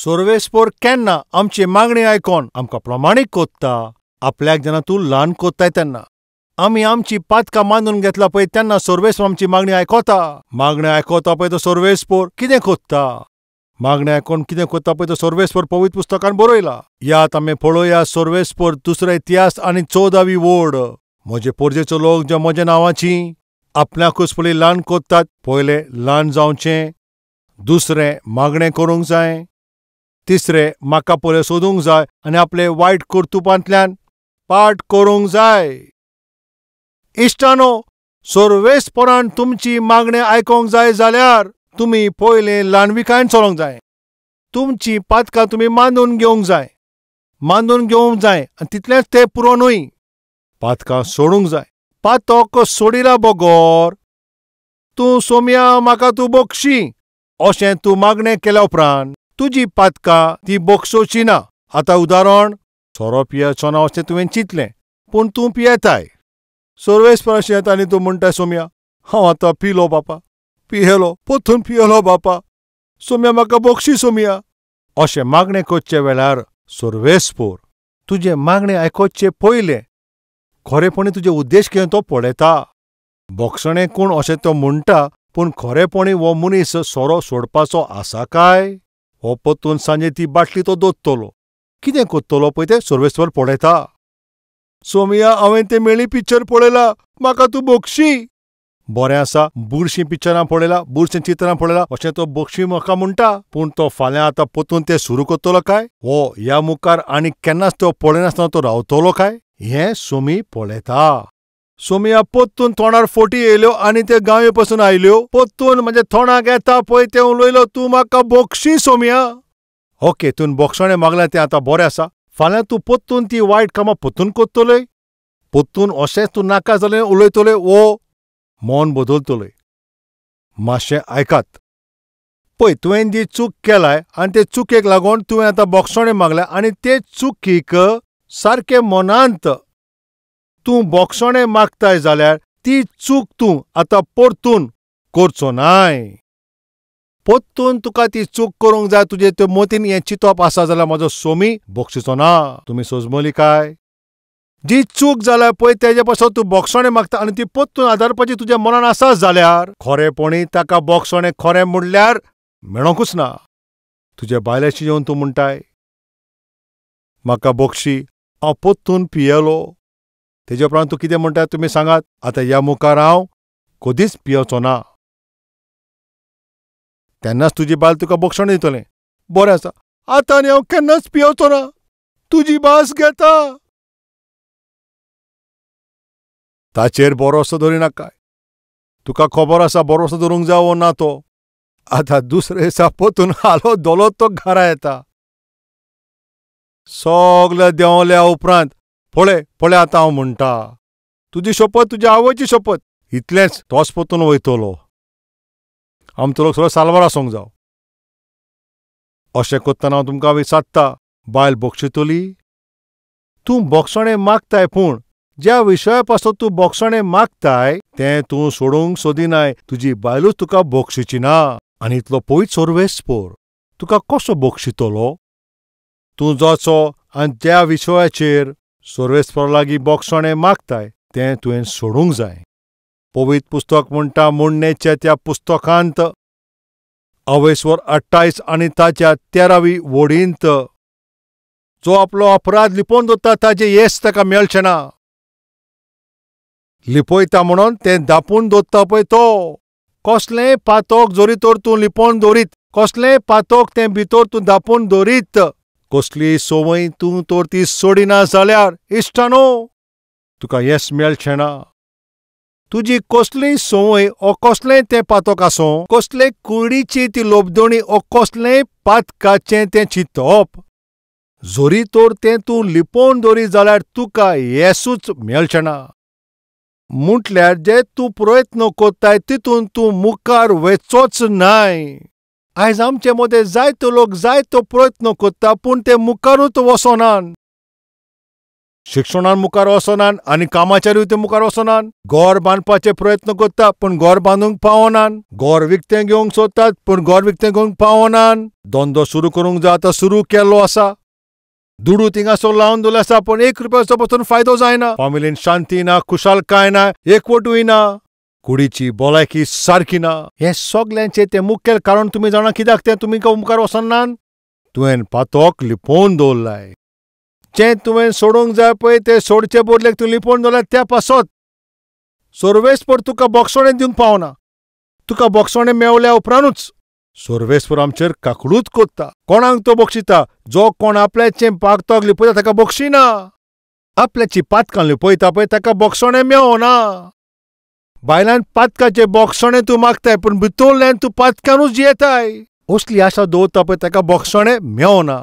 सर्वेस्पोर केन्ना आमची मागणी आयकोन आमकां प्रमाणीक कोत्ता. आपल्याक जेन्ना तूं ल्हान कोत्ताय तेन्ना आमी आमची पातकां मानून घेतला पळय तेन्ना सर्वेस्पोर आमची मागणी आयकोता. मागणी आयकोता पळय तो सर्वेस्पोर कितें कोत्ता. मागणी आयकोन कितें कोत्ता पळय तो सर्वेस्पोर पवित्र पुस्तकान बरयला. यात आमी पळोवया सर्वेस्पोर दुसरो इतिहास आनी 14वी वोड. म्हजे पोरजेचो लोक जे म्हज्या नांवाची आपल्याकूच पयलीं ल्हान कोत्तात पयलें ल्हान जावचें. दुसरें मागणें करूंक जाय. तिसरें म्हाका पयलें सोदूंक जाय आनी आपले वायट कर्तुपांतल्यान पाट करूंक जाय. इश्टानो, सर्वेस्पोरान तुमची मागणी आयकोंक जाय जाल्यार तुमी पयलें ल्हानविकायेन चलोंक जाय. तुमची पातकां तुमी मानून घेवंक जाय. मानून घेवंक जाय आनी तितलेंच तें पुरो न्हय. पातकां सोडूंक जाय. पातक सोडिला बगोर तूं सोम्या म्हाका तूं बोगशी अशें तूं मागणें केल्या उपरांत तुजी पातकां ती बोगसोवची ना. आतां उदाहरण, सोरो पियेचो ना अशें तुवें चिंतलें पूण तूं पियेताय. सर्वेस्पोराशी येता आनी तूं म्हणटाय सोम्या हांव आतां पिलो बापा, पियेलो पोत्तून पियेलो बापा, सोम्या म्हाका बोगशी सोम्या. अशें मागणें करचे वेळार सर्वेस्पोर तुजें मागणें आयकोवचे पयलें खरेपणी तुजे उद्देश कितें तो पळयता. बोगसणें कोण अशें तो म्हणटा पूण खरेपणी हो मनीस सोरो सोडपाचो आसा काय. हो पोत्तून सांजे ती बाटली तो दोत्तलो. कितें कोत्तलो पळय तें सर्वेस्पोर पळयता. सोम्या हांवें तें मेळ्ळी पिक्चर पळयलां, म्हाका तूं बोगशी. बरें आसा, बुरशीं पिक्चरां पळयलां, बुरशीं चित्रां पळयलां अशें तो बोगशी म्हाका म्हणटा. पूण तो फाल्यां आतां पोत्तून तें सुरू करतलो काय. हो ह्या मुखार आनी केन्नाच तो पळयनासतना तो रावतलो काय हें सोमी पळयता. सोम्या पोत्तून तोंडार फोटी येयल्यो आनी ते गांवे पासून आयल्यो. पोत्तून म्हज्या तोंडाक येता पळय तें उलयलो तूं म्हाका बोगशी सोम्या. ओके, तुवें बोगसणें मागलें तें आतां बरें आसा. फाल्यां तूं पोत्तून ती वायट कामां पोत्तून कोत्तलय. पोत्तून अशेंच तूं नाका जालें उलयतलें वो मन बदलतलय. मातशें आयकात पळय, तुवें जी चूक केलाय आनी ते चुकेक लागून तुवें आतां बोगसणें मागलें आनी ते चुकीक सारकें मनांत तूं बोगसणें मागताय जाल्यार ती चूक तूं आतां परतून करचो नाय. पोत्तून तुका ती चूक करूंक जाय तुजे ते मतीन हें चिंतप आसा जाल्यार म्हजो सोमी बोगशिचो ना. तुमी सोजमली काय. जी चूक जाल्या पळय तेजे पासून तूं बोगसणें मागता आनी ती पोत्तून आदारपाची तुज्या मनान आसा जाल्यार खरेपणी ताका बोगसणें खरें म्हणल्यार मेळोंकूच ना. तुजे बायलेशी येवन तूं म्हणटाय म्हाका बोगशी, हांव पोत्तून पियेलो. तेजे उपरांत तूं कितें म्हणटाय तुमी सांगात. आतां ह्या मुखार हांव कदीच पियेवचो ना. तेन्नाच तुजी बायल तुका बोगसणें दितलें. बरें आसा, आतां आनी हांव केन्नाच पियेवचो ना. तुजी भास घेता. ताचेर भरोसो धरिनाकाय. तुका खबर आसा भरोसो धरूंक जाय वो ना तो. आतां दुसरे दिसा पोत्तून हालो दोलो तो घरा येता. सगलें देंवल्या उपरांत पळय आतां हांव म्हणटा. तुजी शपथ तुज्या आवयची शपथ इतलेंच तोच पोत्तून वयतलो. आमचो लोक सगळो साल्वार आसूंक जावो. अशें कोत्तना हांव तुमकां विचारता, बायल बोगशितली. तूं बोगसणें मागताय पूण ज्या विशया पासून तूं बोगसणें मागताय तें तूं सोडूंक सोदिनाय. तुजी बायलूच तुका बोगशिची ना. आनी इतलो पवित्र सर्वेस्पोर तुका कसो बोगशितलो. तूं जोचो आनी त्या विशयाचेर सर्वेस्पोरा लागीं बोगसणें मागताय तें तुवें सोडूंक जाय. पवित्र पुस्तक म्हणटा मोडणेच्या त्या पुस्तकांत 28 आनी ताच्या 13वी वोडींत जो आपलो अपराध लिपोवन दवरता ताचें येस ताका मेळचें ना. लिपयता म्हणून तें धापून दवरता पळय तो. कसलेंय पातक जोरी तर तूं लिपोवन दवरीत, कसलेंय पातक तें भितर तूं धापून दवरीत, कसलीय संवय तूं तर ती सोडिना जाल्यार इश्टानो तुका येस मेळचें ना. तुजी कसलीय संवय ओ कसलेंय तें पातक आसूं, कसलेय कुडीची ती लोबदोणी ओ कसलेंय पातकाचें तें चिंतप, जोरी तर तें तूं लिपोवन दवरीत जाल्यार तुका येसूच मेळचें ना. म्हटल्यार जे तूं प्रयत्न कोत्ताय तितून तूं मुखार वचचोच नाय. आयज आमचे मदें जायतो लोक जायतो प्रयत्न कोत्ता पूण ते मुखारूच वचोनात. शिक्षणान मुखार वचनान आनी कामाच्यारूय ते मुखार वचनान. घर बांदपाचे प्रयत्न करता पूण घर बांदूंक पावनान. घर विकतें घेवंक सोदतात पूण घर विकतें घेवंक पावनान. धंदो सुरू करूंक जाय आतां सुरू केल्लो आसा. दुडू थिंगासोर लावन दवरले आसा पूण ₹1 पासून फायदो जायना. फॅमिलीन शांती ना, खुशालकाय ना, एकवटूय ना. कुडीची भलायकी सारकी ना. हे सगल्यांचें तें मुखेल कारण तुमी जाणा कित्याक तें तुमी मुखार वचनान? तुवें पातोक लिपोवन दवरलाय. जें तुवें सोडूंक जाय पळय तें सोडचे बदलेक तूं लिपोवन दवरलाय त्या पासत. सोर्वेस्पर तुका बोगसोणें दिवंक पावना. तुका बोगसोणें मेवल्या उपरांतूच सोर्वेस्पर आमचेर काकडूच कोत्ता. कोणाक तो बक्षिता? जो कोण आपल्याचें पातोक लिपयता ताका बक्षिना. आपल्याची पातकां लिपयता पळय ताका बोगसोणें मेवना. भायल्यान पातकाचे बोगसोणें तूं मागताय पूण भितरल्यान तूं पातकांनूच जियेताय. असली आशा दवरता पळय ताका बोगसोणें मेवना.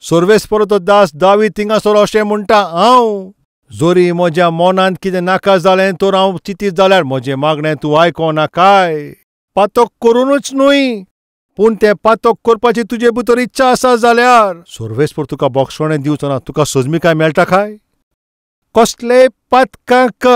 सोर्वेस्पर तो दास दावीद थिंगासोर अशें म्हणटा, हांव जोरी म्हज्या मनांत कितें नाका जालें तर हांव चिंतीत जाल्यार म्हजें मागणें तूं आयकोना काय. पातोक करूनच न्हय पूण तें पातोक करपाची तुजे भितर इच्छा आसा जाल्यार सोर्वेस्पर तुका बोगसोणें दिवचो ना. तुका सोजमीकाय मेळटा काय? कसलेय पातकांक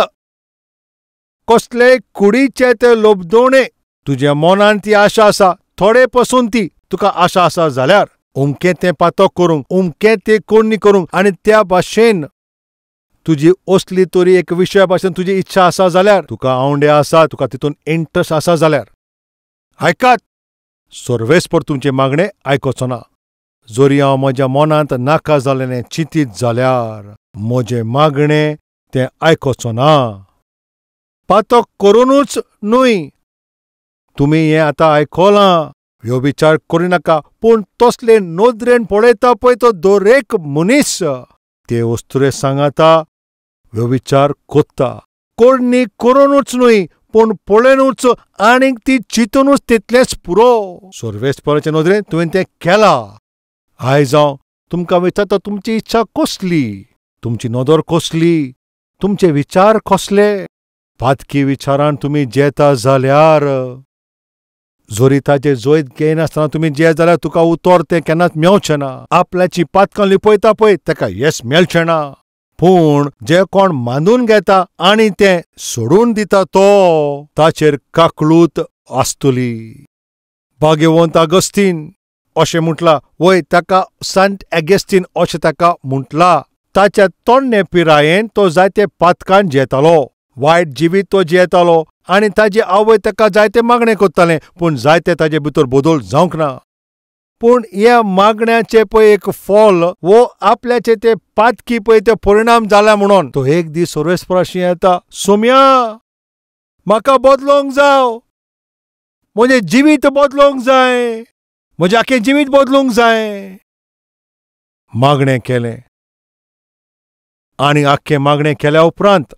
कसलेय कुडीचे ते लोबदोणे तुज्या मनांत ती आशा आसा, थोडे पासून ती तुका आशा आसा जाल्यार उमकें तें पातोक करूंक, उमकें तें कोणी करूंक आनी त्या भाशेन तुजी असली तरी एक विशया भाशेन तुजी इच्छा आसा जाल्यार तुका आवडे आसा, तुका तितून इंट्रस्ट आसा जाल्यार आयकात. सोर्वेस्पर तुमचे मागणें आयकोचो ना. जोरी हांव म्हज्या मनांत नाका जालेलें चिंतीत जाल्यार म्हजें मागणें तें आयकोचो ना. पातोक करूनच न्हय. तुमी हें आतां आयकोलां, ह्यो विचार करिनाका पूण तसले नदरेन पळयता पळय तो दरेक मनीस ते वस्तुरे सांगाता ह्यो विचार कोत्ता. कोणी करूनच न्हय पूण पळोवनूच आनीक ती चिंतूनच तितलेंच पुरो. सोर्वेस्पराचे नदरेन तुवें तें केलां. आयज हांव तुमकां विचारता तुमची इच्छा कसली, तुमची नदर कसली, तुमचे विचार कसले. पातकी विचारान तुमी जेता जाल्यार जोरी ताजे जोयत घेयनासतना तुमी जे जाल्यार तुका उतर तें केन्नाच मेवचें ना. आपल्याची पातकां लिपयता पळय ताका येस मेळचें ना. पूण जे कोण मानून घेता आनी तें सोडून दिता तो ताचेर काकळूत आसतली. भाग्यवंत अगस्तीन अशें म्हटलां, वय ताका संत अगस्तीन अशें ताका म्हटलां. ताच्या तोंडे पिरायेन तो जायते पातकान जेतालो, वायट जिवीत तो जियेतालो आनी ताजी आवय ताका जायते मागणें कोत्तालें पूण जायते ताजे भितर बदल जावंक ना. पूण ह्या मागण्याचें पळय एक फळ वो आपल्याचे ते पातकी पळय ते परिणाम जाला म्हणून तो एक दीस सोर्वेस्पराशी येता, सोम्या म्हाका बदलोवंक जाय, म्हजें जिवीत बदलोवंक जाय, म्हजें आख्खें जिवीत बदलूंक जाय. मागणें केलें आनी आख्खें मागणें केल्या उपरांत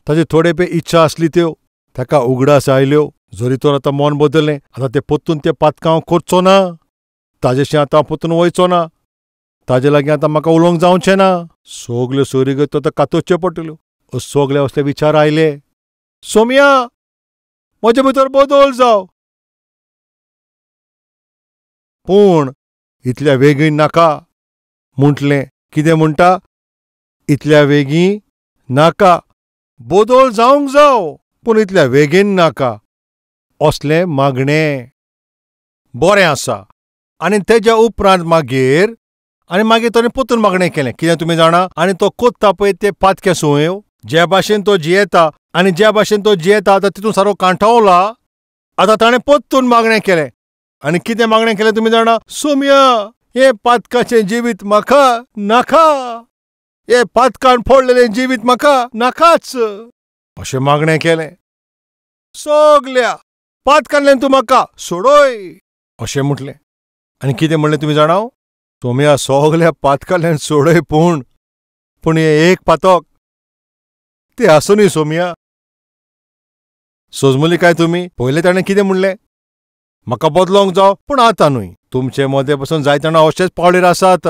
ताजे थोडे पळय इच्छा आसली त्यो ताका उगडास आयल्यो. जोरी तर आतां मन बदललें, आतां तें पोत्तून तें पातकां हांव करचो ना, ताजेशी आतां पोत्तून वयचो ना, ताजे लागीं आतां म्हाका उलोवंक जावचें ना. सगल्यो सोयरीगत आतां कातोवच्यो पडटल्यो. सगळे असले विचार आयले. सोम्या म्हजे भितर बदल जाव पूण इतल्या बेगीन नाका म्हटलें. कितें म्हणटा? इतल्या बेगीन नाका, बदल जावंक जाव पूण इतल्या बेगीन नाका. असलें मागणें बरें आसा. आनी तेज्या उपरांत मागीर ताणें पोत्तून मागणें केलें. कितें तुमी जाणा? आनी तो कोत्ता पळय ते पातके सुंयो ज्या भाशेन तो जियेता आनी ज्या भाशेन तो जियेता आतां तितून सारो कांठावला. आतां ताणें पोत्तून मागणें केलें. आनी कितें मागणें केलें तुमी जाणा? सोम्या हें पातकाचें जिवीत म्हाका नाका, हे पातकान फोडलेलें जिवीत म्हाका नाकाच अशें मागणें केलें. सगल्या पातकांतल्यान तूं म्हाका सोडय अशें म्हटलें. आनी कितें म्हणलें तुमी जाणा? सोम्या सगल्या पातकांतल्यान सोडय पूण हें एक पातक तें आसुनी सोम्या. सोजमली काय तुमी? पयलें ताणें कितें म्हणलें? म्हाका बदलोवंक जाय पूण आतां न्हय. तुमचे मदें पासून जायते जाणां अशेंच पावलेर आसात.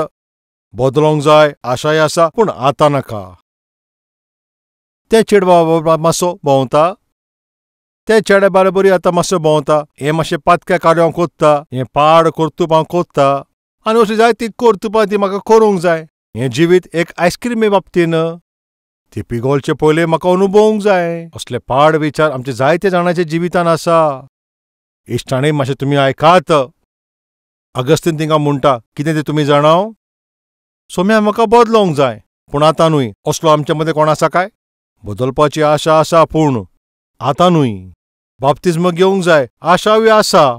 बदलोवंक जाय आशाय आसा पूण आतां नाका. तें चेडवा मातसो भोंवता, ते चेड्या बरोबरी आतां मातसो भोंवता. हें मातशें पातकें कार्य हांव कोत्ता, हें पाड कर्तूप हांव कोत्ता आनी अशीं जायतीं कर्तुपां ती म्हाका करूंक जाय. हें जिवीत एक आयस्क्रीमे बाबतीन ती पिगोलचे पयले म्हाका अनुभवूंक जाय. असले पाड विचार आमच्या जायत्या जाणांच्या जिवितान आसा. इश्टांनी मातशें तुमी आयकात. अगस्तीन तिंका म्हणटा कितें तें तुमी जाणाव? सोम्या म्हाका बदलोंक जाय, पूण आतां न्हय. असलो आमचे मदें कोण आसा काय? बदलपाची आशा आसा पूण आतां न्हय. बाप्तिस्म घेवंक जाय, आशावी आसा,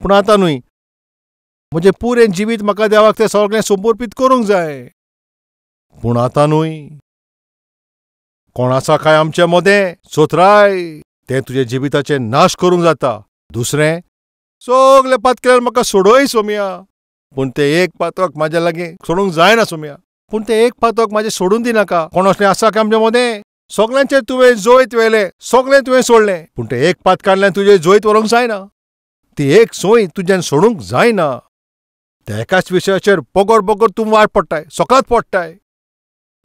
पूण आतां न्हय. म्हजें पुरें जिवीत म्हाका देवाक तें सगळें समर्पीत करूंक जाय, पूण आतां न्हय. कोण आसा काय आमचे मदें? चोत्राय, तें तुजे जिविताचे नाश करूंक जाता. दुसरें, सगळे पात केल्यार म्हाका सोडय सोम्या, पूण तें एक पातक म्हाज्या लागीं सोडूंक जायना सोम्या. पूण तें एक पातक म्हाजें सोडून दिनाका. कोण असलें आसा काय आमचे मदें? सगळ्यांचेर तुवें जोयत व्हेलें, सगळें तुवें सोडलें, पूण तें एक पात काडल्यान तुजें जोयत व्हरूंक जायना. ती एक सोय तुज्यान सोडूंक जायना. त्या एकाच विशयाचेर बोगोर बोगोर तूं वाट पडटाय, सकाळत पडटाय.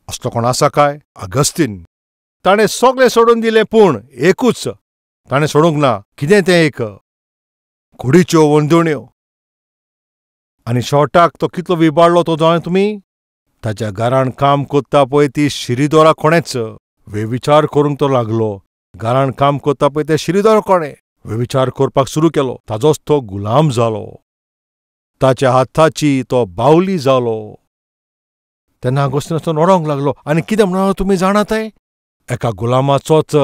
असलो कोण आसा काय? अगस्तीन. ताणें सगळें सोडून दिलें, पूण एकूच ताणें सोडूंक ना. कितें तें एक? कुडीच्यो वंदुण्यो. आनी शॉर्टाक तो कितलो विबाडलो तो जाणा तुमी? ताच्या घरान काम कोत्ता पळय ती शिरीदोरा कोणेच. वेविचार करूंक तो लागलो. घरान काम कोत्ता पळय ते शिरीदोर कोणे? वेविचार करपाक सुरू केलो. ताजोच तो गुलाम जालो. ताच्या हाताची तो बावली जालो. तेन्ना अगस्तीन तो रडोंक लागलो. आनी कितें म्हणलो तुमी जाणात? एका गुलामाचोच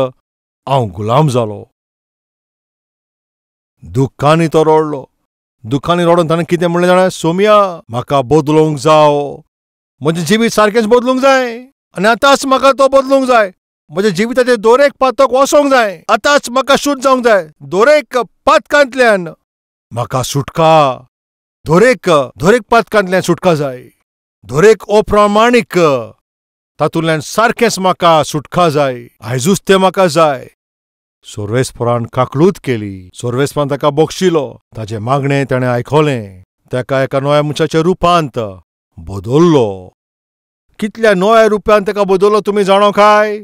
हांव गुलाम जालो. दुख्खांनी तो रडलो. दुख्खांनी रडोन ताणें कितें म्हणलें जाणा? सोम्या, म्हाका बदलूंक जावो. म्हजें जिवीत सारकेंच बदलूंक जाय, आनी आतांच म्हाका तो बदलूंक जाय. म्हज्या जिविताचें दर एक पातक वसोंक जाय. आतांच म्हाका शुद्ध जावंक जाय. दर एक पातकांतल्यान म्हाका सुटका. दर एक पातकांतल्यान सुटका जाय. दर एक अप्रामाणीक तातूंतल्यान सारकेंच म्हाका सुटका जाय. आयजूच तें म्हाका जाय. सोर्वेस्परान काकळूत केली. सोर्वेस्परान ताका बक्षिलो. ताचें मागणें ताणें आयकलें. ताका एका नव्या मनशाच्या रुपांत बदल्लो. कितल्या नव्या रुपांत ताका बदल्लो तुमी जाणो काय?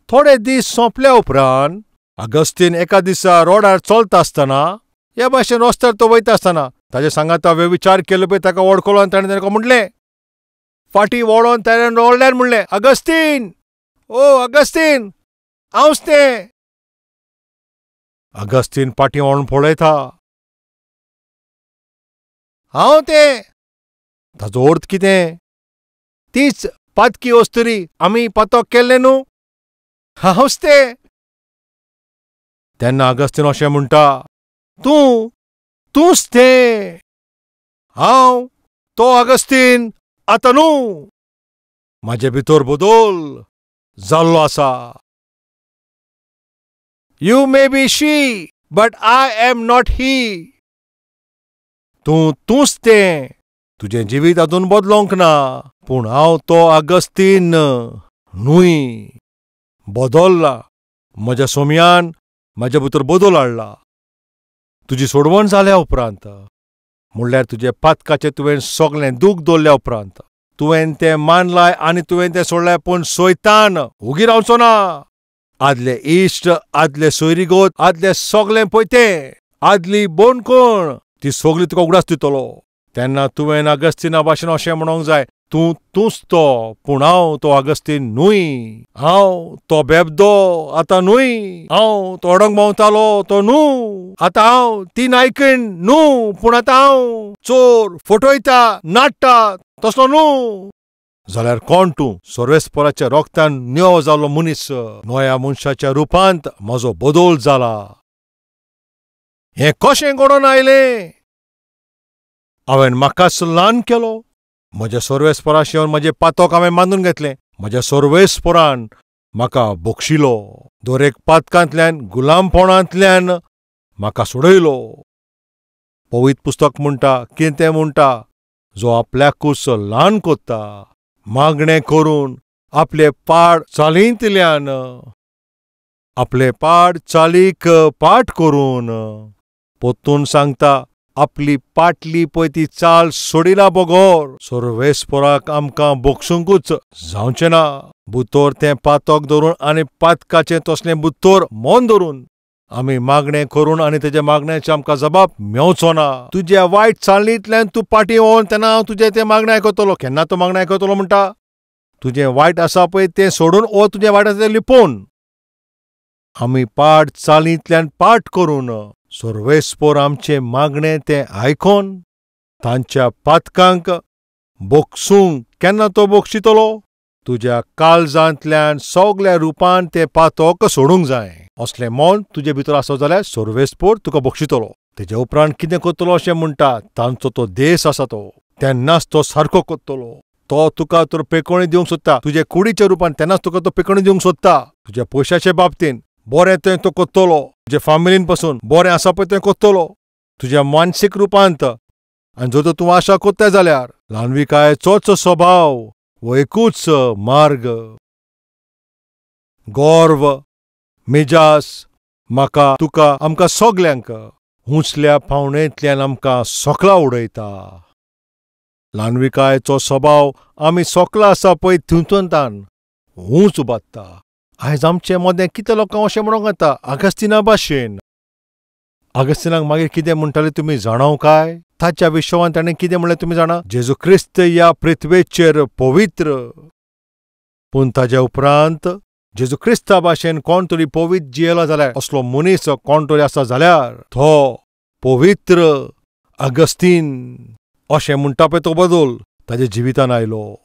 थोडे दीस सोंपल्या उपरांत अगस्तीन एका दिसा रोडार चलता आसतना, ह्या भाशेन रस्त्यार तो वयता आसतना ताचे सांगाता वेविचार केलो पळय ताका वळखलो. आनी ताणें ताका म्हणलें, फाटीं वळोन ताणें रडल्यार म्हणलें, अगस्तीन, ओ अगस्तीन, हांवच तें. अगस्तीन फाटीं वळोन पळयता. हांव तें. ताचो अर्थ कितें? तीच पातकी वस्तुरी आमी पातक केल्लें न्हू, हांवच तें. तेन्ना अगस्तीन अशें म्हणटा, तूंच तें. हांव तो अगस्तीन आतां न्हू. म्हाजे भितर बदल जाल्लो आसा. You may be she, but I am not ही. तूंच तें. तुजें जिवीत अजून बदलोंक ना, पूण हांव तो अगस्तीन न्हूय. बदलला. म्हज्या सोम्यान म्हाजे भितर बदल हाडला. तुजी सोडवण जाल्या उपरांत, म्हणल्यार तुजे पातकाचें तुवें सगळें दूख दवरल्या उपरांत, तुवें तें मानलाय आनी तुवें तें सोडलाय, पूण सैतान उगी रावचो ना. आदले इश्ट, आदले सोयरीगोत, आदले सगळें पळय तें, आदली बोंडकोण, ती सगळी तुका उगडास दितलो. तेन्ना तुवें अगस्तीना भाशेन अशें म्हणूंक जाय, तूंच तो, पूण हांव तो अगस्तीन न्हूय. हांव तो बेबदो आतां न्हूय. हांव तो अडंग भोंवतालो तो न्हू. आतां हांव ती नायकीण न्हू, पूण आतां हांव चोर, फटयता, नाडटा तसलो न्हू. जाल्यार कोण तूं? सोर्वेस्पराच्या रोगतान निवो जाल्लो मनीस. नव्या मनशाच्या रुपांत म्हजो बदल जाला. हें कशें घडोवन आयलें? हांवें म्हाकाच ल्हान केलो. म्हज्या सोर्वेस्पराशी येवन म्हजें पातक हांवें बांदून घेतलें. म्हज्या सोर्वेस्परान म्हाका बक्षिलो. दर एक पातकांतल्यान, गुलामपणांतल्यान म्हाका सोडयलो. पवित्र पुस्तक म्हणटा, कितें तें म्हणटा, जो आपल्याकूच ल्हान कोत्ता, मागणें करून आपले पाड चालींतल्यान, आपले पाड चालीक पाठ करून पोत्तून सांगता, आपली पाटली पळय ती चाल सोडिना बगोर सोर्वेस्पराक आमकां बोगसूंकूच जावचें ना. भितर तें पातक धरून आनी पातकाचें तसलें भितर मन धरून आमी मागणें करून आनी तेज्या मागण्याचे आमकां जबाब मेवचो ना. तुज्या वायट चालणींतल्यान तूं पाटी व्होवन तेन्ना हांव तुजें तें मागणें आयकतलो. केन्ना तो मागणें आयकतलो म्हणटा? तुजें वायट आसा पळय तें सोडून वो तुजें वायट आसा तें लिपोवन. आमी पाड चालींतल्यान पाट करून सर्वेस्पोर आमचें मागणें तें आयकोन तांच्या पातकांक बोगसूंक केन्ना तो बोगशितलो? तुज्या काळजांतल्यान सगल्या रुपान तें पातोक सोडूंक जाय. असलें मोल तुजे भितर आसत जाल्यार सर्वेस्पोर तुका बोगशितलो. तेजे उपरांत कितें करतलो अशें म्हणटा. तांचो तो देश आसा तो तेन्नाच तो सारको करतलो. तो तुका तर पेकोवणी दिवंक सोदता तुजे कुडीच्या रुपान. तेन्नाच तुका तो पेकोवणी दिवंक सोदता. तुज्या पयशाचे बाबतीन बरें तें तो करतलो. तुजे फामिलीन पासून बरें आसा पळय तें करतलो. तुज्या मानसीक रुपांत आनी जर तर तूं आशा करता जाल्यार ल्हानविकायेचोच स्वभाव वो एकूच मार्ग. गर्व मेजास म्हाका तुका आमकां सगल्यांक उंचल्या पावणेंतल्यान आमकां सोकला उडयता. ल्हानविकायेचो स्वभाव आमी सोकला आसा पळय थिंतून उंच उबारता. आयज आमचें मोदें कितें लोकांक अशें म्हणूंक येता आगस्तिना भाशेन. आगस्तिनाक मागीर कितें म्हणटालें तुमी जाणव काय? ताच्या विशवान ताणें कितें म्हणलें तुमी जाणा? जेजू क्रिस्त ह्या पृथ्वेचेर पवित्र. पूण ताच्या उपरांत जेजू क्रिस्ता भाशेन कोण तरी पवित्र जियेलो जाल्यार असलो मनीस कोण तरी आसा जाल्यार तो पवित्र आगस्तीन अशें म्हणटा पळय तो बदल ताच्या जिवितान आयलो.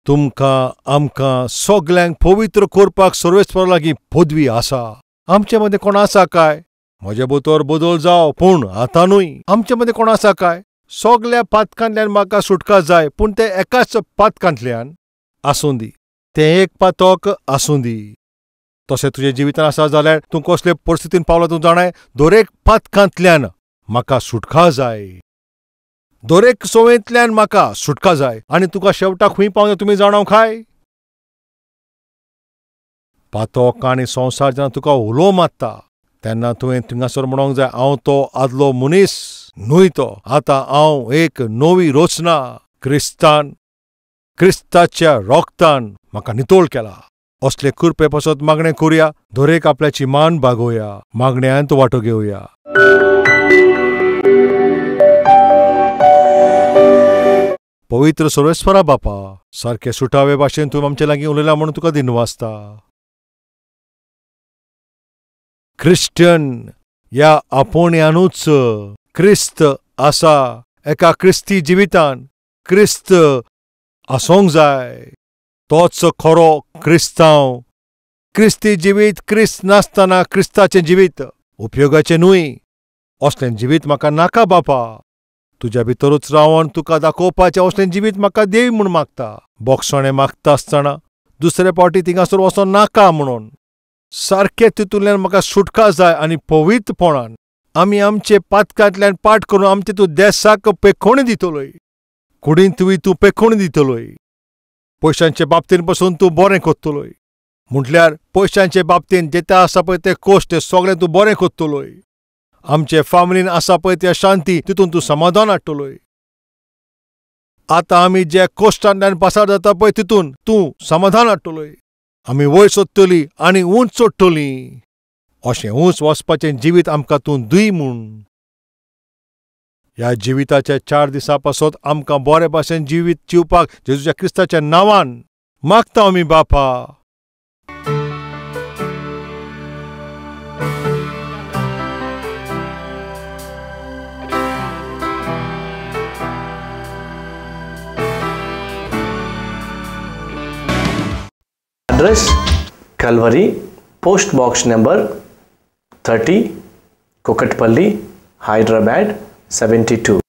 तुमकां आमकां सगल्यांक पवित्र करपाक सर्वेस्परा लागीं पदवी आसा. आमचे मदें कोण आसा काय? म्हजे भितर बदल जावं पूण आतांनूय आमचे मदें कोण आसा काय? सगल्या पातकांतल्यान म्हाका सुटका जाय पूण तें एकाच पातकांतल्यान आसूं दी. तें एक पातक आसूं दी. तशें तुजे जिवितान आसा जाल्यार तूं कसले परिस्थितीन पावला तूं जाणाय? दरेक पातकांतल्यान म्हाका सुटका जाय. दरेक सोयेंतल्यान म्हाका सुटका जाय. आनी तुका शेवटाक खंय पावना तुमी जाणव काय? पातक आनी संवसार जेन्ना तुका उलो मारता तेन्ना तुवें थिंगासर म्हणूंक जाय हांव तो आदलो मनीस न्हय तो. आतां हांव एक नवी रचना क्रिस्तान क्रिस्ताच्या रोगतान म्हाका नितोळ केला. असले कृपे पासत मागणें करुया. दरेक आपल्याची मान बागोवया. मागण्यांत वांटो घेवया. पवित्र सर्वेस्परा बापा सारके सुटावे भाशेन तूं आमचे लागीं उलयला म्हणून तुका दिनवासता. क्रिश्चन ह्या आपोवण्यांनूच क्रिस्त आसा. एका क्रिस्ती जिवितान क्रिस्त आसोंक जाय. तोच खरो क्रिस्तांव. क्रिस्ती जिवीत क्रिस्त नासतना क्रिस्ताचें जिवीत उपयोगाचें न्हय. असलें जिवीत म्हाका नाका बापा. तुज्या भितरूच रावन तुका दाखोवपाचें असलें जिवीत म्हाका देव म्हूण मागता. बोगसणें मागता आसतना दुसरे फावटी थिंगासर वचोन नाका म्हणून. सारकें तितूंतल्यान म्हाका सुटका जाय आनी पवित्रपणान आमी आमचे पातकांतल्यान पाट करून आमचे तूं देशाक पेखोवणी दितलोय. कुडींतूय तूं पेखोवणी दितलोय. पयशांचे बाबतीन पासून तूं बरें करतलोय. म्हटल्यार पयशांचे बाबतीन जें आसा पळय तें कोश्ट तें सगळें तूं बरें करतलोय. आमचे फामिलीन आसा पळय त्या शांती तितून तूं समाधान हाडटलोय. आतां आमी जे कोश्टांतल्यान पासार जाता पळय तितून तूं समाधान हाडटलोय. आमी वयर सोदतलीं आनी उंच चडटलीं. अशें उंच वचपाचें जिवीत आमकां तूं दी म्हूण. ह्या जिविताच्या 4 दिसां पासत आमकां बरे भाशेन जिवीत जिवपाक जेजूच्या क्रिस्ताच्या नांवान मागता आमी बापा. Address Calvary, Post Box number 30, Kukatpalli, Hyderabad 72.